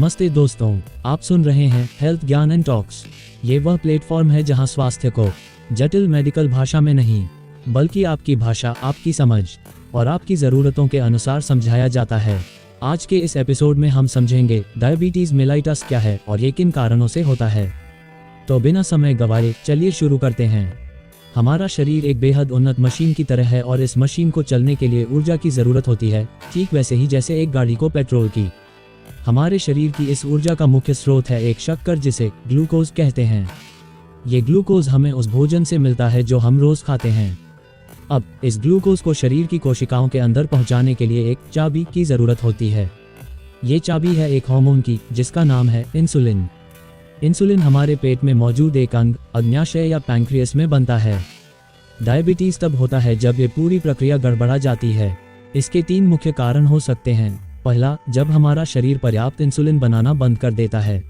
नमस्ते दोस्तों, आप सुन रहे हैं हेल्थ ज्ञान एंड टॉक्स। ये वह प्लेटफॉर्म है जहां स्वास्थ्य को जटिल मेडिकल भाषा में नहीं, बल्कि आपकी भाषा, आपकी समझ और आपकी ज़रूरतों के अनुसार समझाया जाता है। आज के इस एपिसोड में हम समझेंगे डायबिटीज़ मेलाइटस क्या है और ये किन कारणों से होता है। तो बिना समय गंवाए चलिए शुरू करते हैं। हमारा शरीर एक बेहद उन्नत मशीन की तरह है और इस मशीन को चलने के लिए ऊर्जा की ज़रूरत होती है, ठीक वैसे ही जैसे एक गाड़ी को पेट्रोल की। हमारे शरीर की इस ऊर्जा का मुख्य स्रोत है एक शक्कर जिसे ग्लूकोज कहते हैं। ये ग्लूकोज हमें उस भोजन से मिलता है जो हम रोज़ खाते हैं। अब इस ग्लूकोज को शरीर की कोशिकाओं के अंदर पहुंचाने के लिए एक चाबी की ज़रूरत होती है। ये चाबी है एक हार्मोन की जिसका नाम है इंसुलिन। इंसुलिन हमारे पेट में मौजूद एक अंग अग्न्याशय या पैंक्रियास में बनता है। डायबिटीज़ तब होता है जब ये पूरी प्रक्रिया गड़बड़ा जाती है। इसके 3 मुख्य कारण हो सकते हैं। पहला, जब हमारा शरीर पर्याप्त इंसुलिन बनाना बंद कर देता है।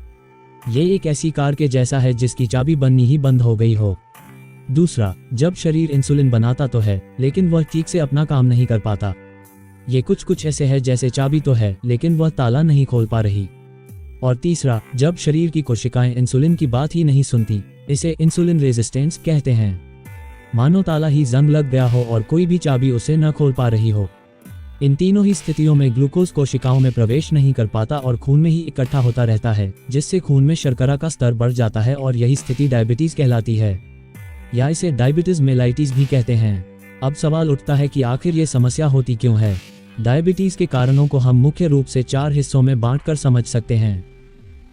ये एक ऐसी कार के जैसा है जिसकी चाबी बननी ही बंद हो गई हो। दूसरा, जब शरीर इंसुलिन बनाता तो है लेकिन वह ठीक से अपना काम नहीं कर पाता। ये कुछ ऐसे है जैसे चाबी तो है लेकिन वह ताला नहीं खोल पा रही। और तीसरा, जब शरीर की कोशिकाएं इंसुलिन की बात ही नहीं सुनती। इसे इंसुलिन रेजिस्टेंस कहते हैं। मानो ताला ही जंग लग गया हो और कोई भी चाबी उसे न खोल पा रही हो। इन तीनों ही स्थितियों में ग्लूकोज कोशिकाओं में प्रवेश नहीं कर पाता और खून में ही इकट्ठा होता रहता है, जिससे खून में शर्करा का स्तर बढ़ जाता है और यही स्थिति डायबिटीज कहलाती है, या इसे डायबिटीज मेलाइटिस भी कहते हैं। अब सवाल उठता है कि आखिर ये समस्या होती क्यों है। डायबिटीज के कारणों को हम मुख्य रूप से 4 हिस्सों में बांटकर समझ सकते हैं।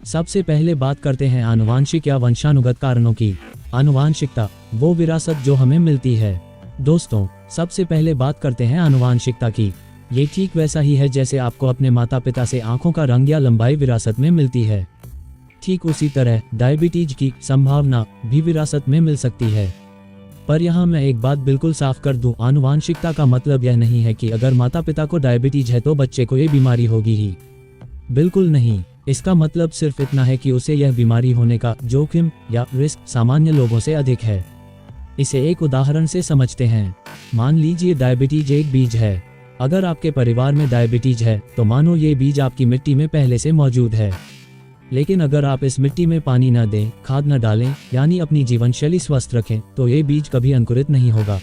सबसे पहले बात करते हैं आनुवांशिक या वंशानुगत कारणों की। आनुवांशिकता वो विरासत जो हमें मिलती है। दोस्तों, सबसे पहले बात करते हैं आनुवांशिकता की। ये ठीक वैसा ही है जैसे आपको अपने माता पिता से आंखों का रंग या लंबाई विरासत में मिलती है। ठीक उसी तरह डायबिटीज की संभावना भी विरासत में मिल सकती है। पर यहाँ मैं एक बात बिल्कुल साफ कर दूं, आनुवांशिकता का मतलब यह नहीं है कि अगर माता पिता को डायबिटीज है तो बच्चे को ये बीमारी होगी ही। बिल्कुल नहीं। इसका मतलब सिर्फ इतना है कि उसे यह बीमारी होने का जोखिम या रिस्क सामान्य लोगों से अधिक है। इसे एक उदाहरण से समझते हैं। मान लीजिए डायबिटीज एक बीज है। अगर आपके परिवार में डायबिटीज है तो मानो ये बीज आपकी मिट्टी में पहले से मौजूद है। लेकिन अगर आप इस मिट्टी में पानी न दें, खाद न डालें, यानी अपनी जीवन शैली स्वस्थ रखें, तो ये बीज कभी अंकुरित नहीं होगा।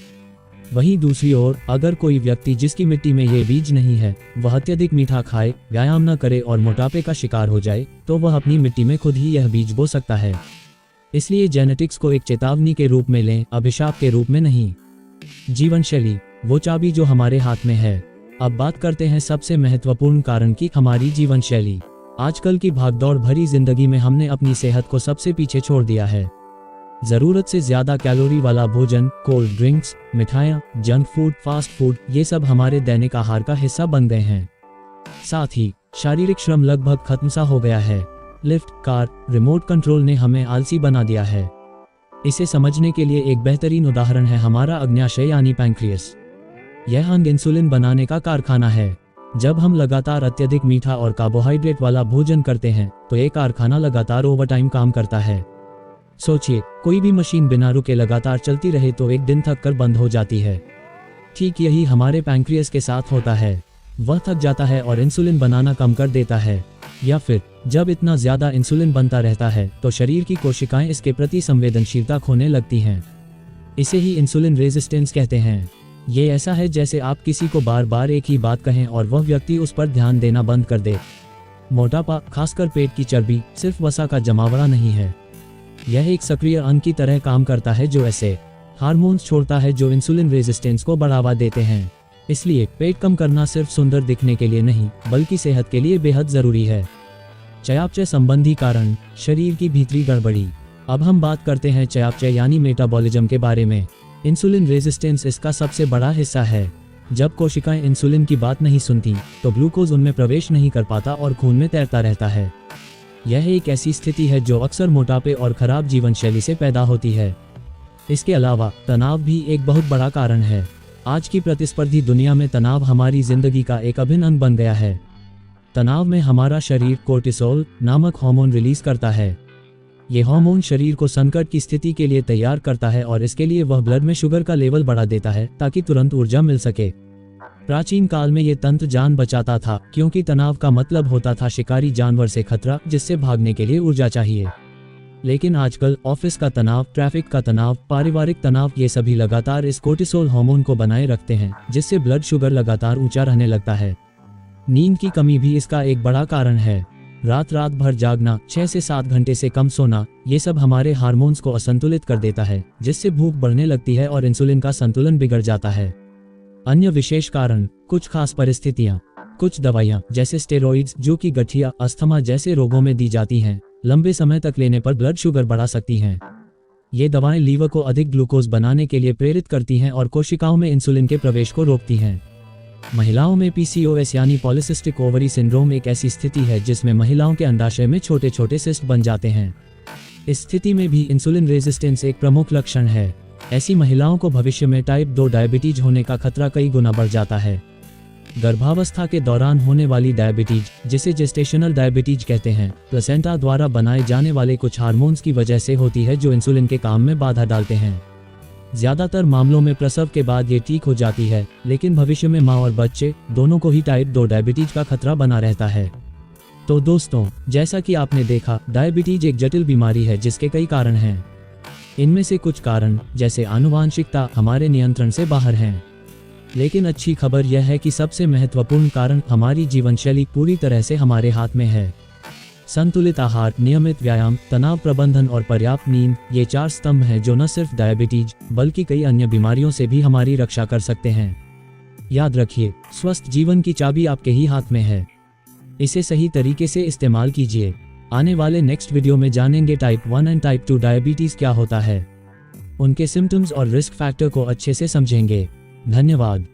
वहीं दूसरी ओर, अगर कोई व्यक्ति जिसकी मिट्टी में ये बीज नहीं है, वह अत्यधिक मीठा खाए, व्यायाम न करे और मोटापे का शिकार हो जाए, तो वह अपनी मिट्टी में खुद ही यह बीज बो सकता है। इसलिए जेनेटिक्स को एक चेतावनी के रूप में लें, अभिशाप के रूप में नहीं। जीवन शैली वो चाबी जो हमारे हाथ में है। अब बात करते हैं सबसे महत्वपूर्ण कारण की, हमारी जीवन शैली। आजकल की भागदौड़ भरी जिंदगी में हमने अपनी सेहत को सबसे पीछे छोड़ दिया है। जरूरत से ज्यादा कैलोरी वाला भोजन, कोल्ड ड्रिंक्स, मिठाइयाँ, जंक फूड, फास्ट फूड, ये सब हमारे दैनिक आहार का हिस्सा बन गए हैं। साथ ही शारीरिक श्रम लगभग खत्म सा हो गया है। लिफ्ट, कार, रिमोट कंट्रोल ने हमें आलसी बना दिया है। इसे समझने के लिए एक बेहतरीन उदाहरण है हमारा अग्न्याशय यानी पैंक्रियास। यह अंग इंसुलिन बनाने का कारखाना है। जब हम लगातार अत्यधिक मीठा और कार्बोहाइड्रेट वाला भोजन करते हैं तो ये कारखाना लगातार ओवरटाइम काम करता है। सोचिए, कोई भी मशीन बिना रुके लगातार चलती रहे तो एक दिन थक कर बंद हो जाती है। ठीक यही हमारे पैंक्रियास के साथ होता है। वह थक जाता है और इंसुलिन बनाना कम कर देता है। या फिर जब इतना ज्यादा इंसुलिन बनता रहता है तो शरीर की कोशिकाएं इसके प्रति संवेदनशीलता खोने लगती हैं। इसे ही इंसुलिन रेजिस्टेंस कहते हैं। ये ऐसा है जैसे आप किसी को बार बार एक ही बात कहें और वह व्यक्ति उस पर ध्यान देना बंद कर दे। मोटापा, खासकर पेट की चर्बी, सिर्फ वसा का जमावड़ा नहीं है। यह एक सक्रिय अंग की तरह काम करता है जो ऐसे हार्मोन्स छोड़ता है जो इंसुलिन रेजिस्टेंस को बढ़ावा देते हैं। इसलिए पेट कम करना सिर्फ सुंदर दिखने के लिए नहीं, बल्कि सेहत के लिए बेहद जरूरी है। चयापचय संबंधी कारण, शरीर की भीतरी गड़बड़ी। अब हम बात करते हैं चयापचय यानी मेटाबॉलिज्म के बारे में। इंसुलिन रेजिस्टेंस इसका सबसे बड़ा हिस्सा है। जब कोशिकाएं इंसुलिन की बात नहीं सुनती तो ग्लूकोज उनमें प्रवेश नहीं कर पाता और खून में तैरता रहता है। यह एक ऐसी स्थिति है जो अक्सर मोटापे और खराब जीवन शैली से पैदा होती है। इसके अलावा तनाव भी एक बहुत बड़ा कारण है। आज की प्रतिस्पर्धी दुनिया में तनाव हमारी जिंदगी का एक अभिन्न अंग बन गया है। तनाव में हमारा शरीर कोर्टिसोल नामक हार्मोन रिलीज करता है। ये हार्मोन शरीर को संकट की स्थिति के लिए तैयार करता है और इसके लिए वह ब्लड में शुगर का लेवल बढ़ा देता है ताकि तुरंत ऊर्जा मिल सके। प्राचीन काल में ये तंत्र जान बचाता था, क्योंकि तनाव का मतलब होता था शिकारी जानवर से खतरा, जिससे भागने के लिए ऊर्जा चाहिए। लेकिन आजकल ऑफिस का तनाव, ट्रैफिक का तनाव, पारिवारिक तनाव, ये सभी लगातार इस कोर्टिसोल हार्मोन को बनाए रखते हैं, जिससे ब्लड शुगर लगातार ऊंचा रहने लगता है। नींद की कमी भी इसका एक बड़ा कारण है। रात भर जागना, 6 से 7 घंटे से कम सोना, ये सब हमारे हार्मोन्स को असंतुलित कर देता है, जिससे भूख बढ़ने लगती है और इंसुलिन का संतुलन बिगड़ जाता है। अन्य विशेष कारण, कुछ खास परिस्थितियां, कुछ दवाइयां जैसे स्टेरॉइड्स, जो कि गठिया, अस्थमा जैसे रोगों में दी जाती हैं, लंबे समय तक लेने पर ब्लड शुगर बढ़ा सकती हैं। ये दवाएं लीवर को अधिक ग्लूकोज बनाने के लिए प्रेरित करती हैं और कोशिकाओं में इंसुलिन के प्रवेश को रोकती हैं। महिलाओं में PCOS यानी पॉलीसिस्टिक ओवरी सिंड्रोम एक ऐसी स्थिति है जिसमें महिलाओं के अंडाशय में छोटे छोटे सिस्ट बन जाते हैं। इस स्थिति में भी इंसुलिन रेजिस्टेंस एक प्रमुख लक्षण है। ऐसी महिलाओं को भविष्य में टाइप 2 डायबिटीज होने का खतरा कई गुना बढ़ जाता है। गर्भावस्था के दौरान होने वाली डायबिटीज, जिसे जेस्टेशनल डायबिटीज कहते हैं, प्लेसेंटा द्वारा बनाए जाने वाले कुछ हार्मोन्स की वजह से होती है जो इंसुलिन के काम में बाधा डालते हैं। ज्यादातर मामलों में प्रसव के बाद ये ठीक हो जाती है, लेकिन भविष्य में माँ और बच्चे दोनों को ही टाइप 2 डायबिटीज का खतरा बना रहता है। तो दोस्तों, जैसा कि आपने देखा, डायबिटीज एक जटिल बीमारी है जिसके कई कारण हैं। इनमें से कुछ कारण, जैसे आनुवांशिकता, हमारे नियंत्रण से बाहर हैं। लेकिन अच्छी खबर यह है कि सबसे महत्वपूर्ण कारण, हमारी जीवनशैली, पूरी तरह से हमारे हाथ में है। संतुलित आहार, नियमित व्यायाम, तनाव प्रबंधन और पर्याप्त नींद, ये 4 स्तंभ हैं जो न सिर्फ डायबिटीज बल्कि कई अन्य बीमारियों से भी हमारी रक्षा कर सकते हैं। याद रखिए, स्वस्थ जीवन की चाबी आपके ही हाथ में है। इसे सही तरीके से इस्तेमाल कीजिए। आने वाले नेक्स्ट वीडियो में जानेंगे टाइप 1 एंड टाइप 2 डायबिटीज क्या होता है, उनके सिम्टम्स और रिस्क फैक्टर को अच्छे से समझेंगे। धन्यवाद।